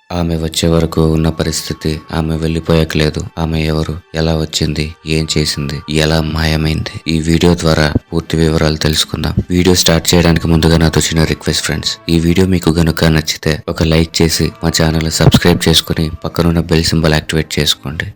ఆమె వచ్చే వరకు ఉన్న పరిస్థితి ఆమె వెళ్ళిపోయాక లేదు. ఆమె ఎవరు, ఎలా వచ్చింది, ఏం చేసింది, ఎలా మాయమైంది, ఈ వీడియో ద్వారా పూర్తి వివరాలు తెలుసుకుందాం. వీడియో స్టార్ట్ చేయడానికి ముందుగా నాతో చిన్న రిక్వెస్ట్ ఫ్రెండ్స్, ఈ వీడియో మీకు గనుక నచ్చితే ఒక లైక్ చేసి మా ఛానల్ సబ్స్క్రైబ్ చేసుకుని పక్కనున్న బెల్ సింబల్ యాక్టివేట్ చేసుకోండి.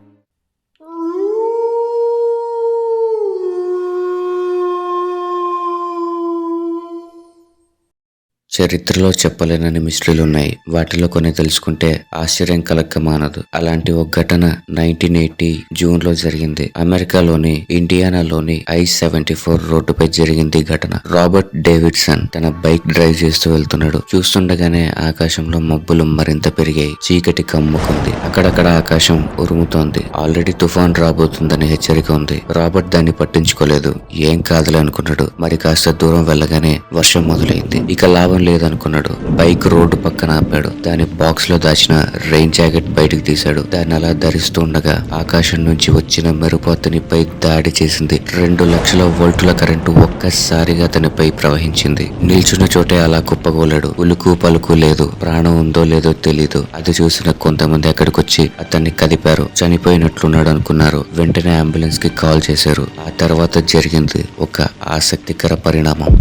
చరిత్రలో చెప్పలేనని మిస్టరీలున్నాయి. వాటిలో కొన్ని తెలుసుకుంటే ఆశ్చర్యం కలక్క మానదు. అలాంటి ఒక ఘటన 1980 జూన్ లో జరిగింది. అమెరికాలోని ఇండియానాలోని I-74 రోడ్డుపై జరిగింది ఘటన. రాబర్ట్ డేవిడ్సన్ తన బైక్ డ్రైవ్ చేస్తూ వెళ్తున్నాడు. చూస్తుండగానే ఆకాశంలో మబ్బులు మరింత పెరిగాయి. చీకటి కమ్ముకుంది. అక్కడక్కడ ఆకాశం ఉరుముతోంది. ఆల్రెడీ తుఫాన్ రాబోతుందని హెచ్చరిక ఉంది. రాబర్ట్ దాన్ని పట్టించుకోలేదు. ఏం కాదులే అనుకున్నాడు. మరి కాస్త దూరం వెళ్ళగానే వర్షం మొదలైంది. ఇక లాభం లేదనుకున్నాడు. బైక్ రోడ్డు పక్కన ఆపాడు. దాని బాక్స్ లో దాచిన రెయిన్ జాకెట్ బయటకు తీశాడు. దాన్ని అలా ధరిస్తూ ఉండగా ఆకాశం నుంచి వచ్చిన మెరుపు అతనిపై దాడి చేసింది. 2 లక్షల వోల్టుల కరెంటు ఒక్కసారిగా అతనిపై ప్రవహించింది. నిల్చున్న చోటే అలా కుప్పగోలాడు. ఉలుకు పలుకు లేదు. ప్రాణం ఉందో లేదో తెలీదు. అది చూసిన కొంతమంది అక్కడికొచ్చి అతన్ని కదిపారు. చనిపోయినట్లున్నాడు అనుకున్నారు. వెంటనే అంబులెన్స్ కి కాల్ చేశారు. ఆ తర్వాత జరిగింది ఒక ఆసక్తికర పరిణామం.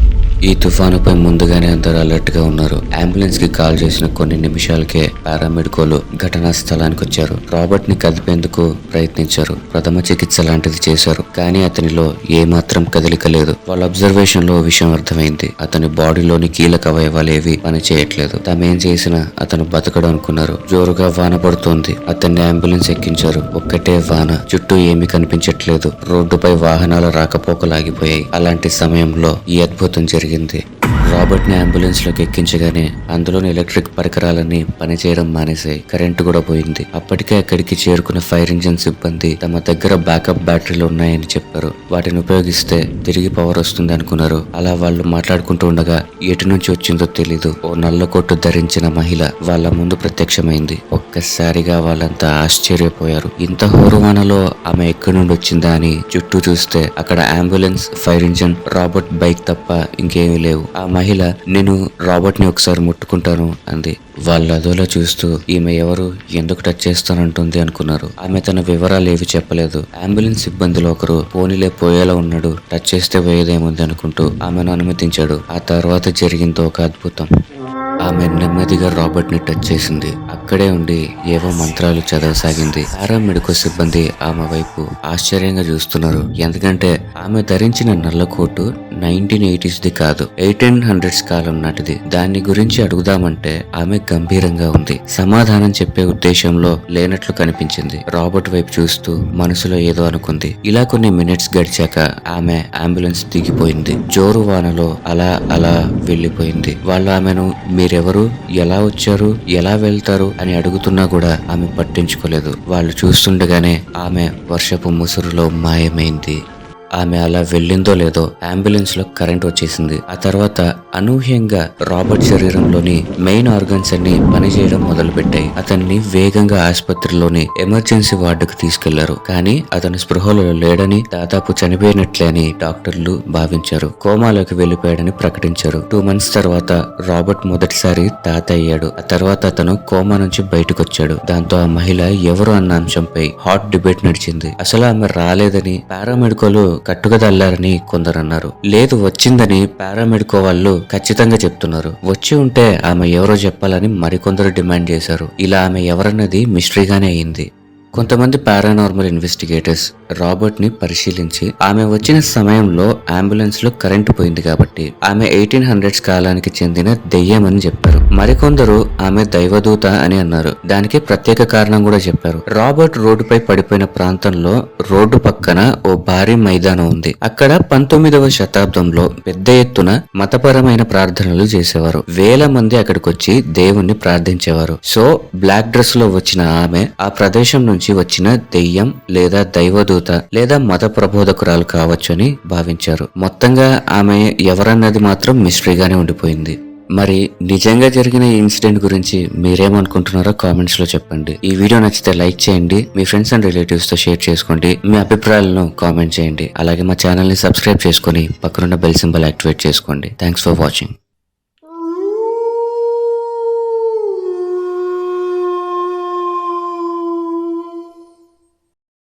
ఈ తుఫానుపై ముందుగానే అందరూ అలర్ట్ గా ఉన్నారు. అంబులెన్స్ కి కాల్ చేసిన కొన్ని నిమిషాలకే పారామెడికోలు ఘటనా స్థలానికి వచ్చారు. రాబర్ట్ ని కదిపేందుకు ప్రయత్నించారు. ప్రథమ చికిత్స లాంటిది చేశారు. కానీ అతనిలో ఏమాత్రం కదలిక లేదు. వాళ్ళ అబ్జర్వేషన్ లో విషయం అర్థమైంది. అతని బాడీలోని కీలక అవయవాలు ఏవి పని చేయట్లేదు. తామేం చేసినా అతను బతకడు అనుకున్నారు. జోరుగా వాన పడుతోంది. అతన్ని అంబులెన్స్ ఎక్కించారు. ఒక్కటే వాన. చుట్టూ ఏమీ కనిపించట్లేదు. రోడ్డుపై వాహనాల రాకపోకలాగిపోయాయి. అలాంటి సమయంలో ఈ అద్భుతం జరిగింది. రాబర్ట్ ని అంబులెన్స్ లోకి ఎక్కించగానే అందులోని ఎలక్ట్రిక్ పరికరాలన్నీ పనిచేయడం మానేశాయి. కరెంటు కూడా పోయింది. అప్పటికే అక్కడికి చేరుకున్న ఫైర్ ఇంజిన్ సిబ్బంది తమ దగ్గర బ్యాకప్ బ్యాటరీలు ఉన్నాయని చెప్పారు. వాటిని ఉపయోగిస్తే తిరిగి పవర్ వస్తుంది అనుకున్నారు. అలా వాళ్ళు మాట్లాడుకుంటూ ఉండగా ఎటు నుంచి వచ్చిందో తెలీదు. ఓ నల్ల కొట్టు ధరించిన మహిళ వాళ్ళ ముందు ప్రత్యక్షమైంది. ఒక్కసారిగా వాళ్ళంతా ఆశ్చర్యపోయారు. ఇంత హోరువానలో ఆమె ఎక్కడి నుండి వచ్చిందా అని చుట్టూ చూస్తే అక్కడ ambulance, fire engine, Robert bike తప్ప ఇంకేమీ లేవు. ఆ మహిళ, నేను రాబర్ట్ ని ఒకసారి ముట్టుకుంటాను అంది. వాళ్ళు అదోలా చూస్తూ ఈమె ఎవరు, ఎందుకు టచ్ చేస్తానంటుంది అనుకున్నారు. ఆమె తన వివరాలు ఏవి చెప్పలేదు. అంబులెన్స్ సిబ్బందిలో ఒకరు పోనీలే పోయేలా ఉన్నాడు, టచ్ చేస్తే పోయేదేముంది అనుకుంటూ ఆమెను అనుమతించాడు. ఆ తర్వాత జరిగిందో ఒక అద్భుతం. ఆమె నెమ్మదిగా రాబర్ట్ ని టచ్ చేసింది. అక్కడే ఉండి ఏవో మంత్రాలు చదవసాగింది. పారామెడికల్ సిబ్బంది ఆమె వైపు ఆశ్చర్యంగా చూస్తున్నారు. ఎందుకంటే ఆమె ధరించిన నల్ల కోటు 1980s ది కాదు, 1800s కాలం నాటిది. దాని గురించి అడుగుదామంటే ఆమె గంభీరంగా ఉంది. సమాధానం చెప్పే ఉద్దేశంలో లేనట్లు కనిపించింది. రాబర్ట్ వైపు చూస్తూ మనసులో ఏదో అనుకుంది. ఇలా కొన్ని మినిట్స్ గడిచాక ఆమె అంబులెన్స్ దిగిపోయింది. జోరు వానలో అలా అలా వెళ్లిపోయింది. వాళ్ళు ఆమెను మీరెవరు, ఎలా వచ్చారు, ఎలా వెళ్తారు అని అడుగుతున్నా కూడా ఆమె పట్టించుకోలేదు. వాళ్ళు చూస్తుండగానే ఆమె వర్షపు ముసురులో మాయమైంది. ఆమె అలా వెళ్ళిందో లేదో అంబులెన్స్ లో కరెంట్ వచ్చేసింది. ఆ తర్వాత అనూహ్యంగా రాబర్ట్ శరీరంలోని మెయిన్ ఆర్గన్స్ అన్ని పనిచేయడం మొదలు పెట్టాయి. అతన్ని వేగంగా ఆసుపత్రిలోని ఎమర్జెన్సీ వార్డుకు తీసుకెళ్లారు. కానీ అతను స్పృహలో లేడని, దాదాపు చనిపోయినట్లే అని డాక్టర్లు భావించారు. కోమాలోకి వెళ్లిపోయాడని ప్రకటించారు. 2 months తర్వాత రాబర్ట్ మొదటిసారి తాత అయ్యాడు. ఆ తర్వాత అతను కోమా నుంచి బయటకు వచ్చాడు. దాంతో ఆ మహిళ ఎవరు అన్న అంశంపై హాట్ డిబేట్ నడిచింది. అసలు ఆమె రాలేదని పారామెడికోలు కట్టుకదల్లారని కొందరు అన్నారు. లేదు, వచ్చిందని పారామెడికో వాళ్ళు ఖచ్చితంగా చెప్తున్నారు. వచ్చి ఉంటే ఆమె ఎవరో చెప్పాలని మరికొందరు డిమాండ్ చేశారు. ఇలా ఆమె ఎవరన్నది మిస్టరీగానే అయింది. కొంతమంది పారానార్మల్ ఇన్వెస్టిగేటర్స్ రాబర్ట్ ని పరిశీలించి ఆమె వచ్చిన సమయంలో అంబులెన్స్ లో కరెంటు పోయింది కాబట్టి ఆమె 1800s కాలానికి చెందిన దెయ్యం అని చెప్పారు. మరికొందరు ఆమె దైవదూత అని అన్నారు. దానికి ప్రత్యేక కారణం కూడా చెప్పారు. రాబర్ట్ రోడ్డుపై పడిపోయిన ప్రాంతంలో రోడ్డు పక్కన ఓ భారీ మైదానం ఉంది. అక్కడ 19వ శతాబ్దంలో పెద్ద ఎత్తున మతపరమైన ప్రార్థనలు చేసేవారు. వేల మంది అక్కడికొచ్చి దేవుణ్ణి ప్రార్థించేవారు. సో బ్లాక్ డ్రెస్ లో వచ్చిన ఆమె ఆ ప్రదేశం నుంచి వచ్చిన దెయ్యం లేదా దైవదూత లేదా మత ప్రబోధకురాలు కావచ్చని భావించారు. మొత్తంగా ఆమె ఎవరన్నది మాత్రం మిస్టరీగానే ఉండిపోయింది. మరి నిజంగా జరిగిన ఈ ఇన్సిడెంట్ గురించి మీరేమనుకుంటున్నారో కామెంట్స్ లో చెప్పండి. ఈ వీడియో నచ్చితే లైక్ చేయండి, మీ ఫ్రెండ్స్ అండ్ రిలేటివ్స్ తో షేర్ చేసుకోండి, మీ అభిప్రాయాలను కామెంట్ చేయండి. అలాగే మా ఛానల్ ని సబ్స్క్రైబ్ చేసుకుని పక్కనున్న బెల్ సింబల్ యాక్టివేట్ చేసుకోండి. Thanks for watching.